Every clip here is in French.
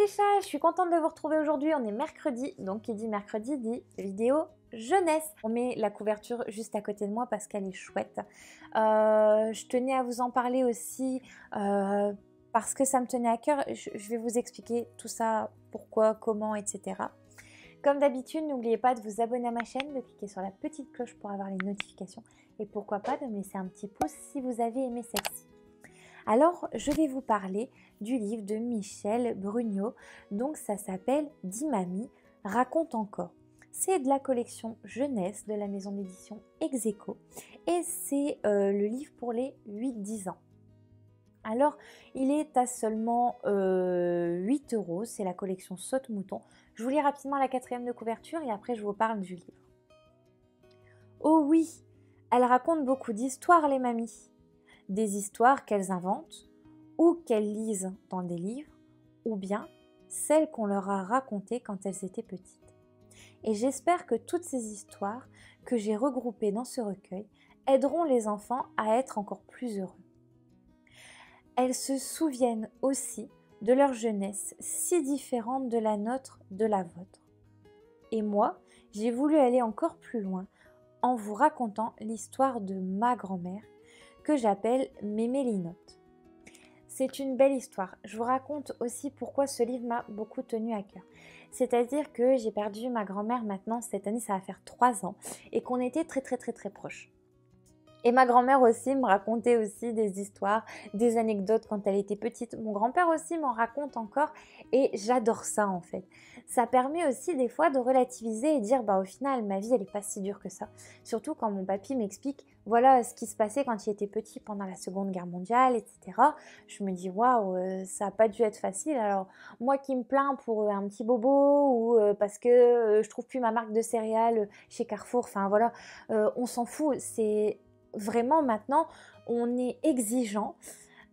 chats, je suis contente de vous retrouver aujourd'hui, on est mercredi, donc qui dit mercredi dit vidéo jeunesse. On met la couverture juste à côté de moi parce qu'elle est chouette. Je tenais à vous en parler aussi parce que ça me tenait à cœur, je vais vous expliquer tout ça, pourquoi, comment, etc. Comme d'habitude, n'oubliez pas de vous abonner à ma chaîne, de cliquer sur la petite cloche pour avoir les notifications et pourquoi pas de me laisser un petit pouce si vous avez aimé celle-ci. Alors, je vais vous parler du livre de Michel Brugnot, donc ça s'appelle « Dis mamie, raconte encore ». C'est de la collection jeunesse de la maison d'édition Ex Aequo et c'est le livre pour les 8-10 ans. Alors, il est à seulement 8 €, c'est la collection Saute-Mouton. Je vous lis rapidement la 4e de couverture et après je vous parle du livre. Oh oui, elle raconte beaucoup d'histoires les mamies. Des histoires qu'elles inventent ou qu'elles lisent dans des livres ou bien celles qu'on leur a racontées quand elles étaient petites. Et j'espère que toutes ces histoires que j'ai regroupées dans ce recueil aideront les enfants à être encore plus heureux. Elles se souviennent aussi de leur jeunesse si différente de la nôtre, de la vôtre. Et moi, j'ai voulu aller encore plus loin en vous racontant l'histoire de ma grand-mère que j'appelle Mémé Linotte. C'est une belle histoire. Je vous raconte aussi pourquoi ce livre m'a beaucoup tenu à cœur. C'est-à-dire que j'ai perdu ma grand-mère maintenant, cette année ça va faire 3 ans, et qu'on était très proches. Et ma grand-mère aussi me racontait aussi des histoires, des anecdotes quand elle était petite. Mon grand-père aussi m'en raconte encore et j'adore ça en fait. Ça permet aussi des fois de relativiser et dire bah au final ma vie elle est pas si dure que ça. Surtout quand mon papy m'explique voilà ce qui se passait quand il était petit pendant la Seconde Guerre mondiale, etc. Je me dis waouh, ça a pas dû être facile. Alors moi qui me plains pour un petit bobo ou parce que je trouve plus ma marque de céréales chez Carrefour, enfin voilà, on s'en fout. C'est vraiment maintenant, on est exigeant,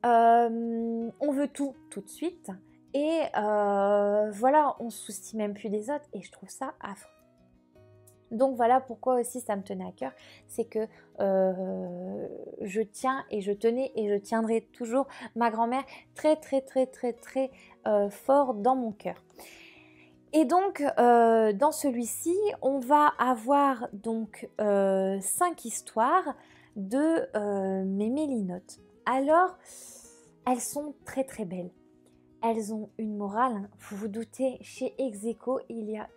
on veut tout de suite et voilà, on se soucie même plus des autres et je trouve ça affreux. Donc voilà pourquoi aussi ça me tenait à cœur, c'est que je tiens et je tenais et je tiendrai toujours ma grand-mère très fort dans mon cœur. Et donc, dans celui-ci, on va avoir donc 5 histoires de Mémé Linotte. Alors, elles sont très belles. Elles ont une morale, hein. Vous vous doutez, chez Ex Aequo, il y a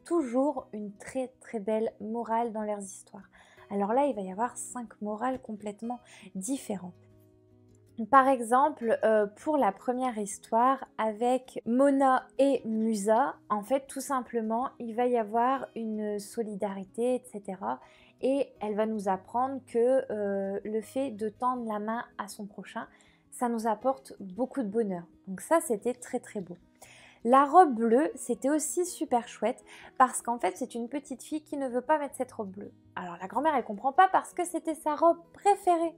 toujours une très belle morale dans leurs histoires. Alors là, il va y avoir 5 morales complètement différentes. Par exemple, pour la première histoire avec Mona et Musa, en fait tout simplement il va y avoir une solidarité, etc. Et elle va nous apprendre que le fait de tendre la main à son prochain, ça nous apporte beaucoup de bonheur. Donc ça c'était très beau. La robe bleue, c'était aussi super chouette parce qu'en fait, c'est une petite fille qui ne veut pas mettre cette robe bleue. Alors la grand-mère, elle comprend pas parce que c'était sa robe préférée.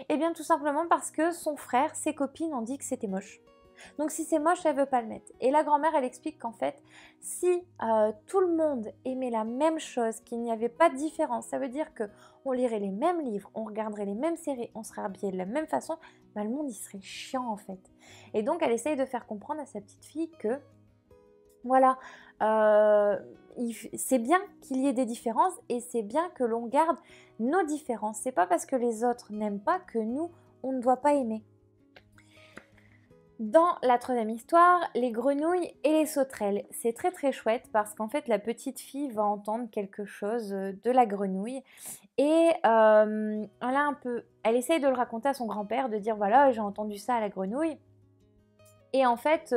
Eh bien, tout simplement parce que son frère, ses copines ont dit que c'était moche. Donc si c'est moche, elle veut pas le mettre. Et la grand-mère, elle explique qu'en fait, si tout le monde aimait la même chose, qu'il n'y avait pas de différence, ça veut dire qu'on lirait les mêmes livres, on regarderait les mêmes séries, on serait habillé de la même façon, bah, le monde, il serait chiant en fait. Et donc, elle essaye de faire comprendre à sa petite fille que, voilà, c'est bien qu'il y ait des différences et c'est bien que l'on garde nos différences. C'est pas parce que les autres n'aiment pas que nous, on ne doit pas aimer. Dans la 3e histoire, les grenouilles et les sauterelles. C'est très chouette parce qu'en fait la petite fille va entendre quelque chose de la grenouille et elle essaye de le raconter à son grand-père, de dire voilà j'ai entendu ça à la grenouille. Et en fait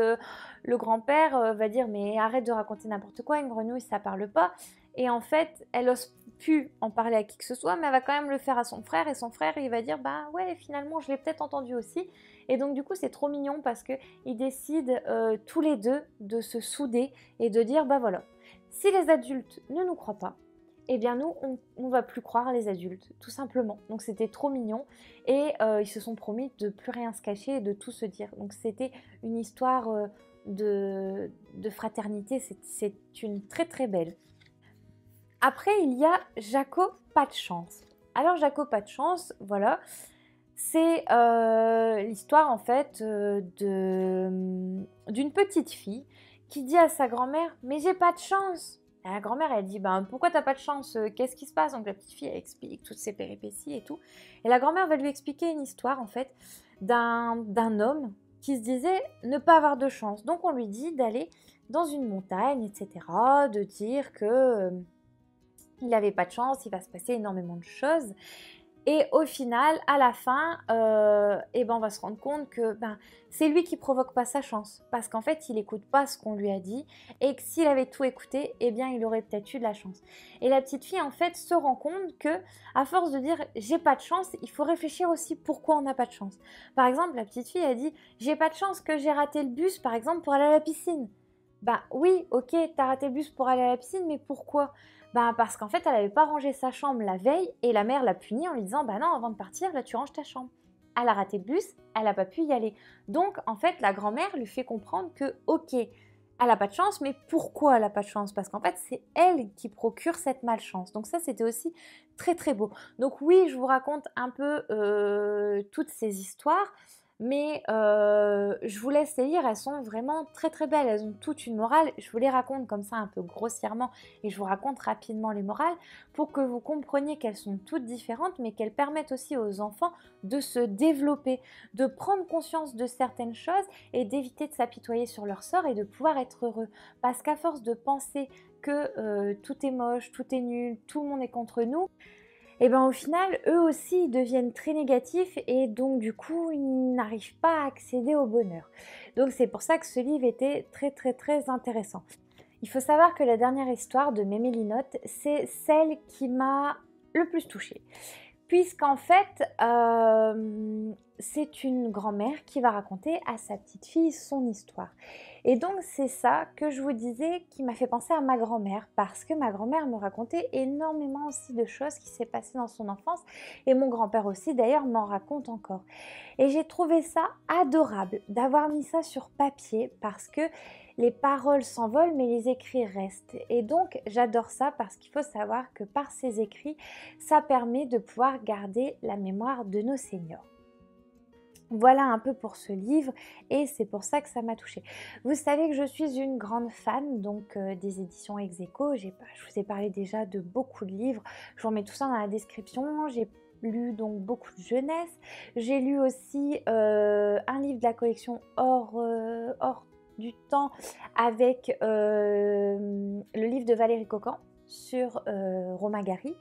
le grand-père va dire mais arrête de raconter n'importe quoi, une grenouille ça parle pas. Et en fait elle ose plus en parler à qui que ce soit, mais elle va quand même le faire à son frère et son frère il va dire bah ouais finalement je l'ai peut-être entendu aussi. Et donc du coup c'est trop mignon parce qu'ils décident tous les deux de se souder et de dire bah voilà, si les adultes ne nous croient pas, eh bien nous on va plus croire les adultes tout simplement. Donc c'était trop mignon et ils se sont promis de plus rien se cacher et de tout se dire. Donc c'était une histoire de fraternité, c'est une très belle. Après, il y a Jaco pas de chance. Alors Jaco pas de chance, voilà, C'est l'histoire en fait d'une petite fille qui dit à sa grand-mère « Mais j'ai pas de chance !» Et la grand-mère elle dit « Pourquoi t'as pas de chance? Qu'est-ce qui se passe ?» Donc la petite fille elle explique toutes ses péripéties et tout. Et la grand-mère va lui expliquer une histoire en fait d'un homme qui se disait ne pas avoir de chance. Donc on lui dit d'aller dans une montagne, etc., de dire que il n'avait pas de chance, il va se passer énormément de choses. Et au final, à la fin, on va se rendre compte que c'est lui qui provoque pas sa chance. Parce qu'en fait, il n'écoute pas ce qu'on lui a dit. Et que s'il avait tout écouté, il aurait peut-être eu de la chance. Et la petite fille, en fait, se rend compte que, à force de dire « j'ai pas de chance », il faut réfléchir aussi pourquoi on n'a pas de chance. Par exemple, la petite fille a dit « j'ai pas de chance que j'ai raté le bus, par exemple, pour aller à la piscine ». Oui, ok, t'as raté le bus pour aller à la piscine, mais pourquoi ? Parce qu'en fait, elle n'avait pas rangé sa chambre la veille et la mère l'a punie en lui disant « non, avant de partir, là, tu ranges ta chambre ». Elle a raté le bus, elle n'a pas pu y aller. Donc, en fait, la grand-mère lui fait comprendre que, ok, elle n'a pas de chance, mais pourquoi elle n'a pas de chance? Parce qu'en fait, c'est elle qui procure cette malchance. Donc ça, c'était aussi très, très beau. Donc oui, je vous raconte un peu toutes ces histoires. Mais je vous laisse les lire, elles sont vraiment très très belles, elles ont toute une morale. Je vous les raconte comme ça un peu grossièrement et je vous raconte rapidement les morales pour que vous compreniez qu'elles sont toutes différentes mais qu'elles permettent aussi aux enfants de se développer, de prendre conscience de certaines choses et d'éviter de s'apitoyer sur leur sort et de pouvoir être heureux. Parce qu'à force de penser que tout est moche, tout est nul, tout le monde est contre nous, et au final, eux aussi, ils deviennent très négatifs et donc du coup, ils n'arrivent pas à accéder au bonheur. Donc c'est pour ça que ce livre était très très très intéressant. Il faut savoir que la dernière histoire de Mémé Linotte, c'est celle qui m'a le plus touchée. Puisqu'en fait, c'est une grand-mère qui va raconter à sa petite fille son histoire. Et donc c'est ça que je vous disais qui m'a fait penser à ma grand-mère, parce que ma grand-mère me racontait énormément aussi de choses qui s'est passées dans son enfance, et mon grand-père aussi d'ailleurs m'en raconte encore. Et j'ai trouvé ça adorable d'avoir mis ça sur papier, parce que les paroles s'envolent mais les écrits restent. Et donc j'adore ça parce qu'il faut savoir que par ces écrits, ça permet de pouvoir garder la mémoire de nos seniors. Voilà un peu pour ce livre et c'est pour ça que ça m'a touchée. Vous savez que je suis une grande fan donc des éditions Ex Aequo. Je vous ai parlé déjà de beaucoup de livres. Je vous remets tout ça dans la description. J'ai lu donc beaucoup de jeunesse. J'ai lu aussi un livre de la collection Hors du temps avec le livre de Valérie Cocan sur Romain Gary.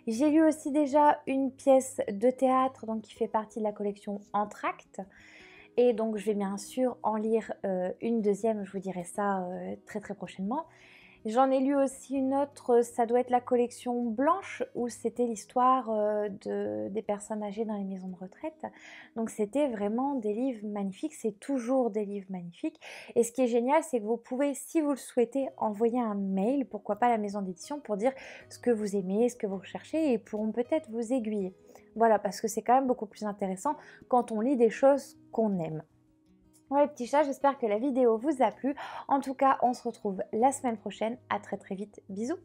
J'ai lu aussi déjà une pièce de théâtre donc, qui fait partie de la collection Entr'actes. Et donc je vais bien sûr en lire une deuxième, je vous dirai ça très très prochainement. J'en ai lu aussi une autre, ça doit être la collection Blanche, où c'était l'histoire des personnes âgées dans les maisons de retraite. Donc c'était vraiment des livres magnifiques, c'est toujours des livres magnifiques. Et ce qui est génial, c'est que vous pouvez, si vous le souhaitez, envoyer un mail, pourquoi pas à la maison d'édition, pour dire ce que vous aimez, ce que vous recherchez, et ils pourront peut-être vous aiguiller. Voilà, parce que c'est quand même beaucoup plus intéressant quand on lit des choses qu'on aime. Ouais, petit chat, j'espère que la vidéo vous a plu. En tout cas, on se retrouve la semaine prochaine. À très très vite. Bisous.